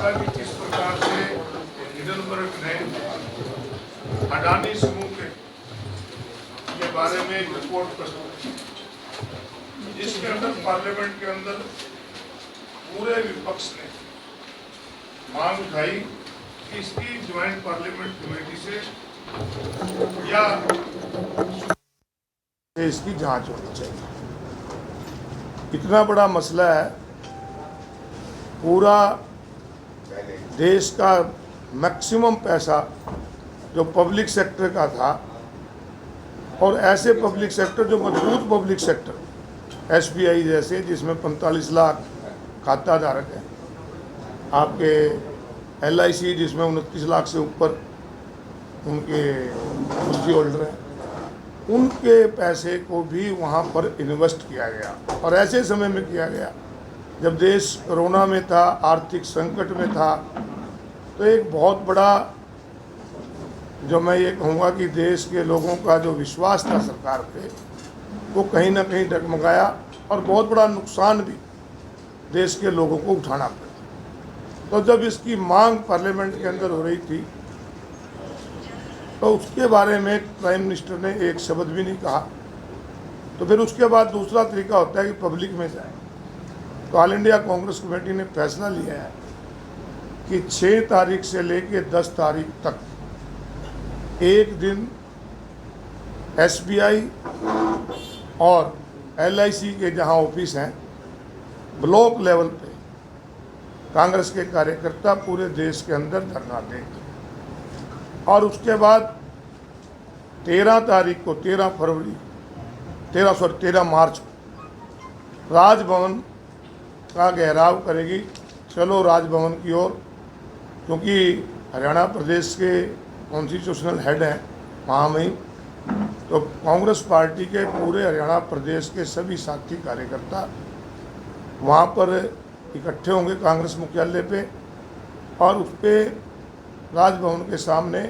था कि किस प्रकार से हिडेनबर्ग ने अडानी समूह के बारे में एक रिपोर्ट प्रस्तुत की, जिसके अंदर पार्लियामेंट के अंदर पूरे विपक्ष ने मांग उठाई कि इसकी ज्वाइंट पार्लियामेंट कमेटी से या इसकी जांच होनी चाहिए। इतना बड़ा मसला है, पूरा देश का मैक्सिमम पैसा जो पब्लिक सेक्टर का था, और ऐसे पब्लिक सेक्टर जो मजबूत पब्लिक सेक्टर एसबीआई जैसे, जिसमें 45 लाख खाता धारक हैं, आपके एलआईसी जिसमें 29 लाख से ऊपर उनके पॉलिसी होल्डर हैं, उनके पैसे को भी वहाँ पर इन्वेस्ट किया गया। और ऐसे समय में किया गया जब देश कोरोना में था, आर्थिक संकट में था। तो एक बहुत बड़ा, जो मैं ये कहूँगा कि देश के लोगों का जो विश्वास था सरकार पे, वो कहीं ना कहीं डगमगाया और बहुत बड़ा नुकसान भी देश के लोगों को उठाना पड़ा। तो जब इसकी मांग पार्लियामेंट के अंदर हो रही थी, तो उसके बारे में प्राइम मिनिस्टर ने एक शब्द भी नहीं कहा। तो फिर उसके बाद दूसरा तरीका होता है कि पब्लिक में जाए। तो ऑल इंडिया कांग्रेस कमेटी ने फैसला लिया है कि 6 तारीख से लेकर 10 तारीख तक एक दिन एसबीआई और एलआईसी के जहां ऑफिस हैं, ब्लॉक लेवल पे कांग्रेस के कार्यकर्ता पूरे देश के अंदर धरना देंगे। और उसके बाद 13 तारीख को 13 मार्च को राजभवन का घेराव करेगी। चलो राजभवन की ओर, क्योंकि हरियाणा प्रदेश के कॉन्स्टिट्यूशनल हेड हैं महामहिम, तो कांग्रेस पार्टी के पूरे हरियाणा प्रदेश के सभी साथी कार्यकर्ता वहाँ पर इकट्ठे होंगे कांग्रेस मुख्यालय पे, और उस पर राजभवन के सामने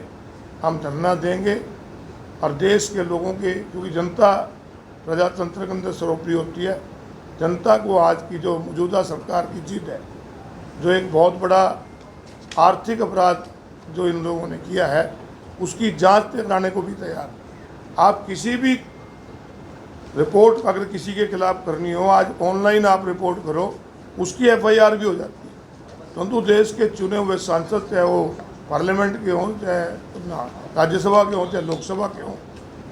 हम धरना देंगे। और देश के लोगों के, क्योंकि जनता प्रजातंत्र के अंदर सर्वोपरि होती है, जनता को आज की जो मौजूदा सरकार की जीत है, जो एक बहुत बड़ा आर्थिक अपराध जो इन लोगों ने किया है, उसकी जांच कराने को भी तैयार। आप किसी भी रिपोर्ट अगर किसी के खिलाफ करनी हो, आज ऑनलाइन आप रिपोर्ट करो, उसकी एफआईआर भी हो जाती है। परंतु देश के चुने हुए सांसद, चाहे वो पार्लियामेंट के हों, चाहे राज्यसभा के हों, चाहे लोकसभा के हों,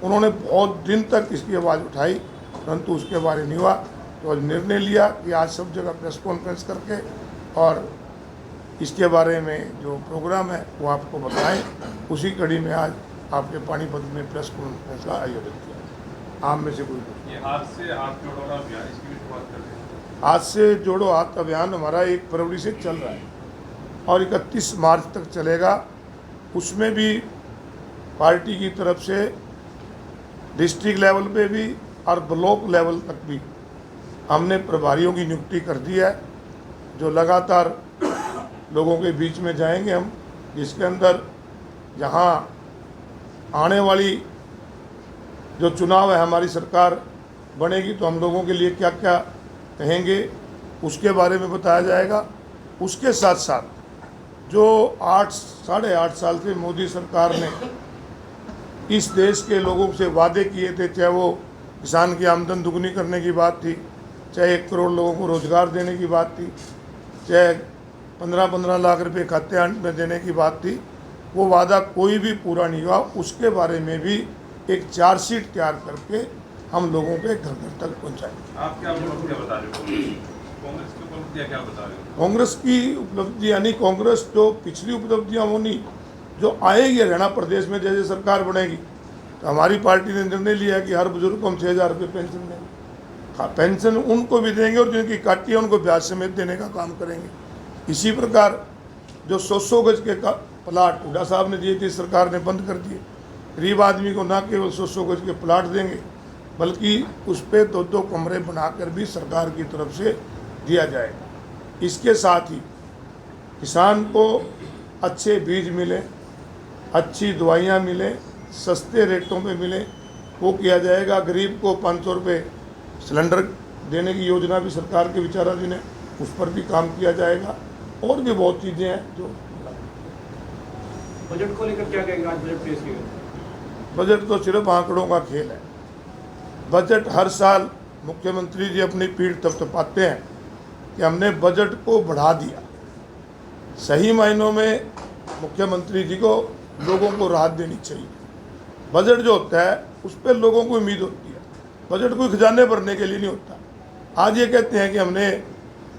उन्होंने बहुत दिन तक इसकी आवाज़ उठाई, परंतु उसके बारे नहीं हुआ। तो निर्णय लिया कि आज सब जगह प्रेस कॉन्फ्रेंस करके और इसके बारे में जो प्रोग्राम है वो आपको बताएं। उसी कड़ी में आज आपके पानीपत में प्रेस कॉन्फ्रेंस का आयोजन किया। आप में से कोई हाथ से हाथ जोड़ो अभियान, इसकी भी शुरुआत कर रहे हैं। हाथ से जोड़ो हाथ अभियान हमारा 1 फरवरी से चल रहा है और 31 मार्च तक चलेगा। उसमें भी पार्टी की तरफ से डिस्ट्रिक्ट लेवल पे भी और ब्लॉक लेवल तक भी हमने प्रभारियों की नियुक्ति कर दी है, जो लगातार लोगों के बीच में जाएंगे हम, जिसके अंदर जहां आने वाली जो चुनाव है, हमारी सरकार बनेगी तो हम लोगों के लिए क्या क्या कहेंगे उसके बारे में बताया जाएगा। उसके साथ साथ जो 8-8.5 साल से मोदी सरकार ने इस देश के लोगों से वादे किए थे, चाहे वो किसान की आमदन दुगनी करने की बात थी, चाहे 1 करोड़ लोगों को रोज़गार देने की बात थी, चाहे 15-15 लाख रुपए खाते में देने की बात थी, वो वादा कोई भी पूरा नहीं हुआ। उसके बारे में भी एक चार्जशीट तैयार करके हम लोगों के घर घर तक पहुँचाएंगे। आप क्या उपलब्धियाँ बता रहे हो? कांग्रेस की उपलब्धियाँ क्या बता रहे हो? कांग्रेस की उपलब्धि यानी कांग्रेस जो पिछली उपलब्धियाँ होनी जो आएगी हरियाणा प्रदेश में, जैसे सरकार बनेगी तो हमारी पार्टी ने निर्णय लिया कि हर बुजुर्ग को हम 6,000 रुपये पेंशन देंगे। हाँ, पेंशन उनको भी देंगे और जिनकी काटी है उनको ब्याज समेत देने का काम करेंगे। इसी प्रकार जो 100 गज के प्लाट हुड्डा साहब ने दिए थे, सरकार ने बंद कर दिए। गरीब आदमी को ना केवल 100 गज के प्लाट देंगे, बल्कि उस पर 2-2 कमरे बनाकर भी सरकार की तरफ से दिया जाएगा। इसके साथ ही किसान को अच्छे बीज मिले, अच्छी दवाइयाँ मिले, सस्ते रेटों पे मिले, वो किया जाएगा। गरीब को 500 रुपये सिलेंडर देने की योजना भी सरकार के विचाराधीन है, उस पर भी काम किया जाएगा। और भी बहुत चीज़ें हैं जो। बजट को लेकर क्या कहेंगे, आज बजट पेश किया? बजट तो सिर्फ आंकड़ों का खेल है। बजट हर साल मुख्यमंत्री जी अपनी पीठ थपथपाते हैं कि हमने बजट को बढ़ा दिया। सही मायनों में मुख्यमंत्री जी को लोगों को राहत देनी चाहिए। बजट जो होता है उस पर लोगों को उम्मीद होती है। बजट कोई खजाने भरने के लिए नहीं होता। आज ये कहते हैं कि हमने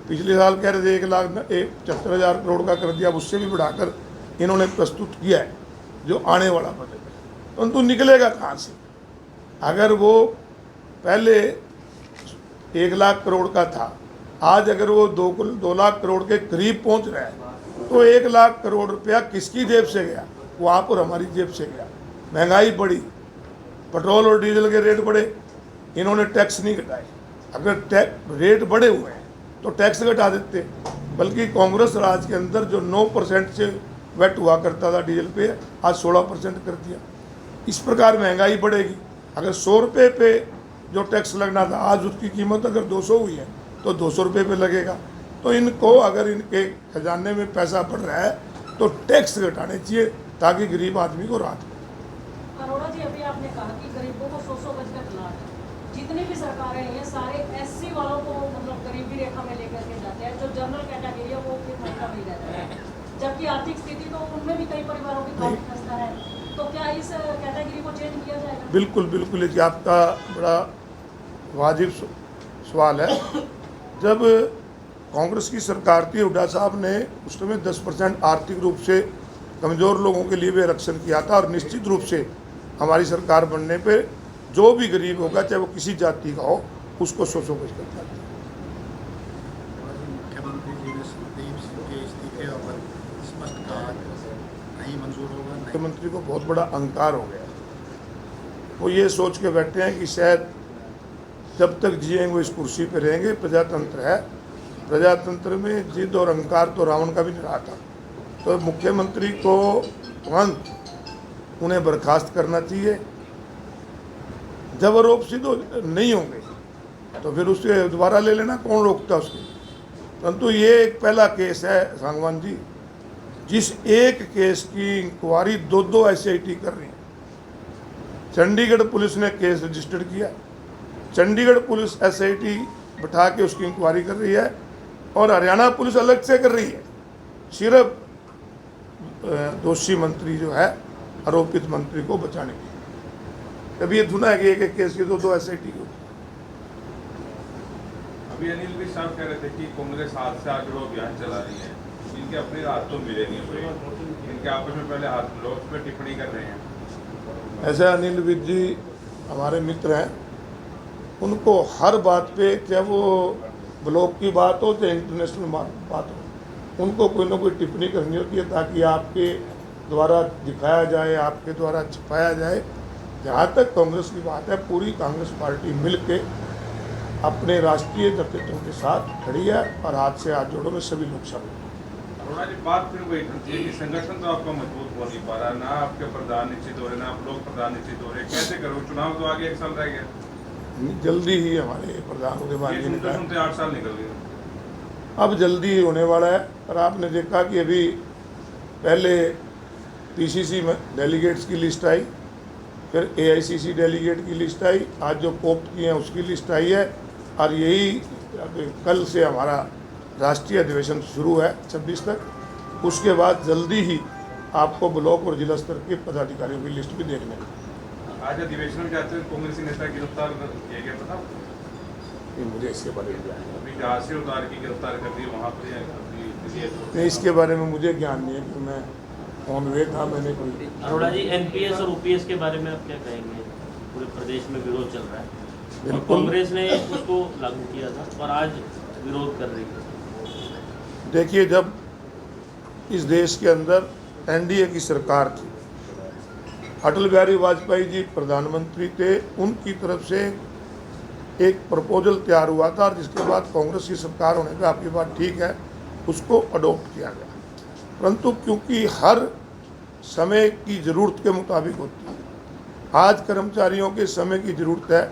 पिछले साल कह रहे थे 1,75,000 करोड़ का कर दिया, अब उससे भी बढ़ाकर इन्होंने प्रस्तुत किया है जो आने वाला बजट है। परंतु निकलेगा कहाँ से? अगर वो पहले 1,00,000 करोड़ का था, आज अगर वो 2 लाख करोड़ के करीब पहुंच रहा है, तो 1,00,000 करोड़ रुपया किसकी जेब से गया? वो आप और हमारी जेब से गया। महंगाई बढ़ी, पेट्रोल और डीजल के रेट बढ़े, इन्होंने टैक्स नहीं घटाए। अगर रेट बढ़े हुए हैं तो टैक्स घटा देते। बल्कि कांग्रेस राज के अंदर जो 9% से वेट हुआ करता था डीजल पे, आज 16% कर दिया। इस प्रकार महंगाई बढ़ेगी। अगर 100 रुपये पे जो टैक्स लगना था, आज उसकी कीमत अगर 200 हुई है तो 200 रुपये पे लगेगा। तो इनको अगर इनके खजाने में पैसा बढ़ रहा है तो टैक्स घटाने चाहिए ताकि गरीब आदमी को राहत हो। अरोड़ा जी, अभी आपने कहा कि गरीबों को 100 गज का प्लाट है। जितनी भी सरकारें हैं सारे एससी वालों को मतलब गरीबी रेखा में लेकर के जाते हैं। जो जनरल कैटेगरी है वो फिर महिला में रहता है, जबकि आर्थिक स्थिति तो उनमें भी कई परिवारों की काफी खस्ता है। तो क्या इस कैटेगरी को चेंज किया जाएगा? बिल्कुल बिल्कुल, ये आपका बड़ा वाजिब सवाल है। जब कांग्रेस की सरकार थी, हुड्डा साहब ने उस समय 10% आर्थिक रूप से कमज़ोर लोगों के लिए भी आरक्षण किया था। और निश्चित रूप से हमारी सरकार बनने पे जो भी गरीब होगा, चाहे वो किसी जाति का हो, उसको 100 गज कर दिया। मुख्यमंत्री जी ने सुखदेव सिंह के इस्तीफे पर स्पष्ट कहा नहीं मंजूर होगा। मुख्यमंत्री को बहुत बड़ा अहंकार हो गया। वो ये सोच के बैठे हैं कि शायद जब तक जिएंगे वो इस कुर्सी पे रहेंगे। प्रजातंत्र है, प्रजातंत्र में जिद और अहंकार तो रावण का भी नहीं रहा था। तो मुख्यमंत्री को तुरंत उन्हें बर्खास्त करना चाहिए। जब आरोप सिद्ध नहीं होंगे तो फिर उसे दोबारा ले लेना, कौन रोकता उसको। परंतु ये एक पहला केस है सांगवान जी, जिस एक केस की इंक्वायरी 2 SIT कर रही है। चंडीगढ़ पुलिस ने केस रजिस्टर्ड किया, चंडीगढ़ पुलिस SIT बैठा के उसकी इंक्वायरी कर रही है, और हरियाणा पुलिस अलग से कर रही है। सिर्फ दोषी मंत्री जो है, आरोपित मंत्री को बचाने के। कभी ये धुना है कि एक केस की 2 SIT हो। अभी अनिल भी साहब कह रहे थे कि कांग्रेस हाथ से हाथ जोड़ो अभियान चला रही है। इनके अपने हाथ तो मिले नहीं हुए, इनके आपस में पहले हाथ मिलो, उस पर टिप्पणी कर रहे हैं। ऐसे अनिल विज जी हमारे मित्र हैं, उनको हर बात पे, चाहे वो ब्लॉक की बात हो चाहे इंटरनेशनल बात हो, उनको कोई ना कोई टिप्पणी करनी होती है ताकि आपके द्वारा दिखाया जाए, आपके द्वारा छिपाया जाए। जहाँ तक कांग्रेस की बात है, पूरी कांग्रेस पार्टी मिल के अपने राष्ट्रीय नेतृत्व के साथ खड़ी है और हाथ से हाथ जोड़ो में सभी लोग शामिल हैं। अरोड़ा जी, बात फिर वही करती है कि संगठन तो आपका मजबूत हो नहीं पा रहा, ना आपके प्रधान निश्चित हो रहे, ना आप लोग प्रधान निश्चित हो रहे, कैसे करो? चुनाव तो आगे 1 साल रह गया। जल्दी ही हमारे प्रधान होने वाले सुनते 8 साल निकल गए। अब जल्दी ही होने वाला है। और आपने देखा कि अभी पहले PCC में डेलीगेट्स की लिस्ट आई, फिर AICC डेलीगेट की लिस्ट आई, आज जो कोप्ट की हैं उसकी लिस्ट आई है। और यही कल से हमारा राष्ट्रीय अधिवेशन शुरू है 26 तक। उसके बाद जल्दी ही आपको ब्लॉक और जिला स्तर के पदाधिकारियों की लिस्ट भी देखने को। आज अधिवेशन में जाते हुए कांग्रेसी नेता गिरफ्तार किए गए, पता मुझे इसके बारे में ज्ञान अभी जहाज से उतार के गिरफ्तार कर दिए वहाँ पर नहीं, इसके बारे में मुझे ज्ञान नहीं है कि मैं ऑन वे था, मैंने कोई। अरोड़ा जी, NPS और OPS के बारे में आप क्या कहेंगे? पूरे प्रदेश में विरोध चल रहा है, और कांग्रेस ने उसको लागू किया था और आज विरोध कर रही है। देखिए, जब इस देश के अंदर NDA की सरकार थी, अटल बिहारी वाजपेयी जी प्रधानमंत्री थे, उनकी तरफ से एक प्रपोजल तैयार हुआ था और जिसके बाद कांग्रेस की सरकार होने पर, आपकी बात ठीक है, उसको अडॉप्ट किया गया। परंतु क्योंकि हर समय की ज़रूरत के मुताबिक होती है, आज कर्मचारियों के समय की ज़रूरत है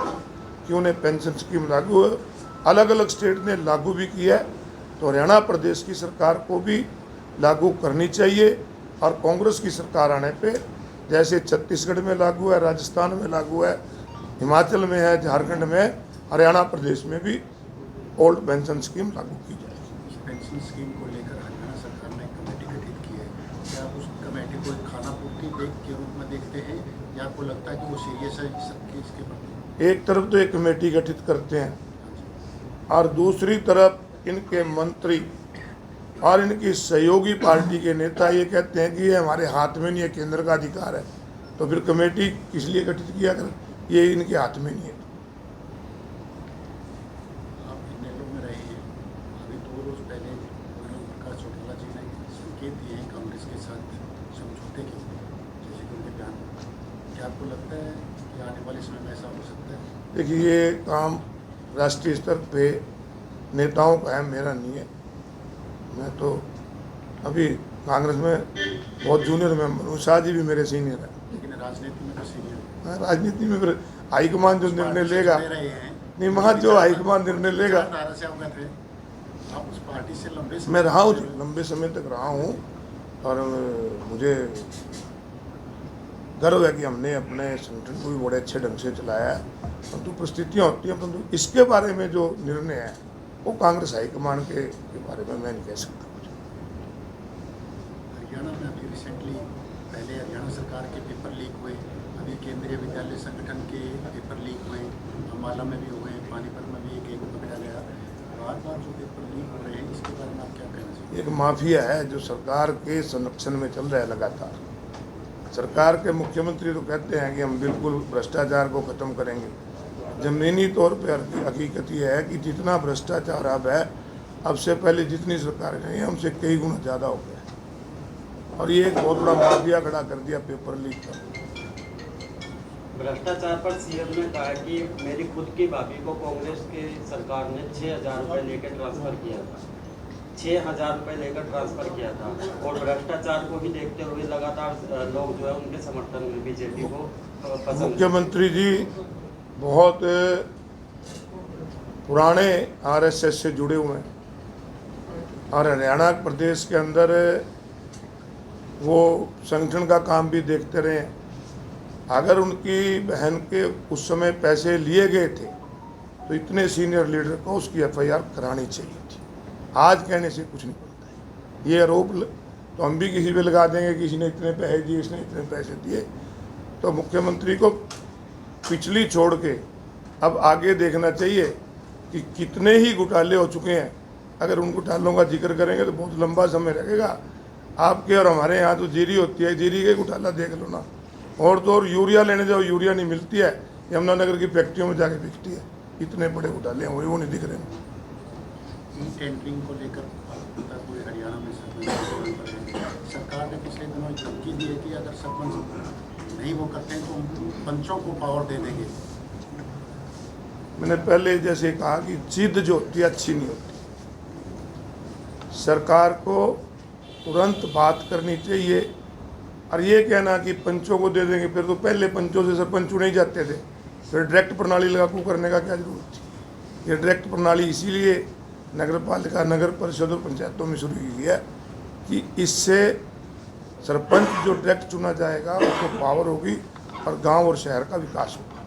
कि उन्हें पेंशन स्कीम लागू हो। अलग अलग स्टेट ने लागू भी किया है, तो हरियाणा प्रदेश की सरकार को भी लागू करनी चाहिए। और कांग्रेस की सरकार आने पे जैसे छत्तीसगढ़ में लागू है, राजस्थान में लागू है, हिमाचल में है, झारखंड में, हरियाणा प्रदेश में भी ओल्ड पेंशन स्कीम लागू की जाएगी। इस पेंशन स्कीम को लेकर हरियाणा सरकार ने कमेटी गठित की है। क्या आप उस कमेटी को एक खाना पूर्ति के रूप में देखते हैं या आपको लगता है कि वो सीरियस है सबके इसके प्रति? एक तरफ तो एक कमेटी गठित करते हैं और दूसरी तरफ इनके मंत्री और इनकी सहयोगी पार्टी के नेता ये कहते हैं कि ये हमारे हाथ में नहीं है, केंद्र का अधिकार है। तो फिर कमेटी किस लिए गठित किया अगर ये इनके हाथ में नहीं है? आप इनेलो में रहे हैं, अभी 2 रोज पहले प्रकाश चौटाला जी ने संकेत दिए हैं कांग्रेस के साथ समझौते के, जैसे कि उनके बयान। क्या आपको लगता है कि आने वाले समय में ऐसा हो सकता है? देखिए, ये काम राष्ट्रीय स्तर पे नेताओं का है, मेरा नहीं है। मैं तो अभी कांग्रेस में बहुत जूनियर मेंबर हूँ, शाह जी भी मेरे सीनियर है। लेकिन राजनीति में तो सीनियर हाँ, राजनीति में फिर हाईकमान जो निर्णय लेगा, ले रहे हैं, नहीं वहाँ जो हाईकमान निर्णय लेगा। विचारधारा से अवगत है आप उस पार्टी से लंबे समय मैं रहा हूँ, लंबे समय तक रहा हूँ और मुझे गर्व है कि हमने अपने संगठन को भी बड़े अच्छे ढंग से चलाया है। परंतु परिस्थितियाँ होती हैं, परंतु इसके बारे में जो निर्णय है वो कांग्रेस हाईकमान के बारे में मैं नहीं कह सकता कुछ। हरियाणा में अभी रिसेंटली पहले हरियाणा सरकार के पेपर लीक हुए, अभी केंद्रीय विद्यालय संगठन के पेपर लीक हुए, अम्बाला में भी हुए, पानीपत में भी एक पकड़ा गया। बार बार जो पेपर लीक हो रहे हैं इसके बारे में आप क्या कहना चाहिए? एक माफिया है जो सरकार के संरक्षण में चल रहा है लगातार। सरकार के मुख्यमंत्री तो कहते हैं कि हम बिल्कुल भ्रष्टाचार को खत्म करेंगे। जमीनी तौर पर हकीकत यह है कि जितना भ्रष्टाचार अब है, अब से पहले जितनी सरकारें रही हैं हमसे कई गुना ज़्यादा हो गया। और ये एक बहुत बड़ा माफिया खड़ा कर दिया पेपर लीक कर। भ्रष्टाचार पर सीएम ने कहा कि मेरी खुद की भाभी को कांग्रेस की सरकार ने 6,000 रुपये लेकर ट्रांसफ़र किया था, 6,000 रुपये लेकर ट्रांसफ़र किया था। और भ्रष्टाचार को भी देखते हुए लगातार लोग जो है उनके समर्थन में बीजेपी को पसंद। मुख्यमंत्री जी बहुत पुराने आरएसएस से जुड़े हुए हैं और हरियाणा प्रदेश के अंदर वो संगठन का काम भी देखते रहे हैं। अगर उनकी बहन के उस समय पैसे लिए गए थे तो इतने सीनियर लीडर को उसकी एफआईआर करानी चाहिए थी। आज कहने से कुछ नहीं बनता है। ये आरोप तो हम भी किसी पे लगा देंगे, किसी ने इतने पैसे दिए, इसने इतने पैसे दिए। तो मुख्यमंत्री को पिछली छोड़ के अब आगे देखना चाहिए कि कितने ही घोटाले हो चुके हैं। अगर उन घोटालों का जिक्र करेंगे तो बहुत लंबा समय लगेगा। आपके और हमारे यहाँ तो जीरी होती है, जीरी के घोटाला देख लो ना। और तो और यूरिया लेने जाओ, यूरिया नहीं मिलती है, यमुनानगर की फैक्ट्रियों में जाके बिकती है। इतने बड़े घोटाले हैं वो नहीं दिख रहे हैं। टेंडरिंग को लेकर पूरे हरियाणा में सरकार ने पिछले दिनों धमकी दी है कि अगर सरपंच नहीं वो करते हैं तो पंचों को पावर दे देंगे। मैंने पहले जैसे कहा कि जिद जो होती है अच्छी नहीं होती। सरकार को तुरंत बात करनी चाहिए और ये कहना कि पंचों को दे देंगे, फिर तो पहले पंचों से सरपंच चुने ही जाते थे, फिर डायरेक्ट प्रणाली लागू करने का क्या जरूरत थी। ये डायरेक्ट प्रणाली इसीलिए नगर पालिका, नगर परिषद और पंचायतों में शुरू की है कि इससे सरपंच जो डायरेक्ट चुना जाएगा उसको पावर होगी और गांव और शहर का विकास होगा।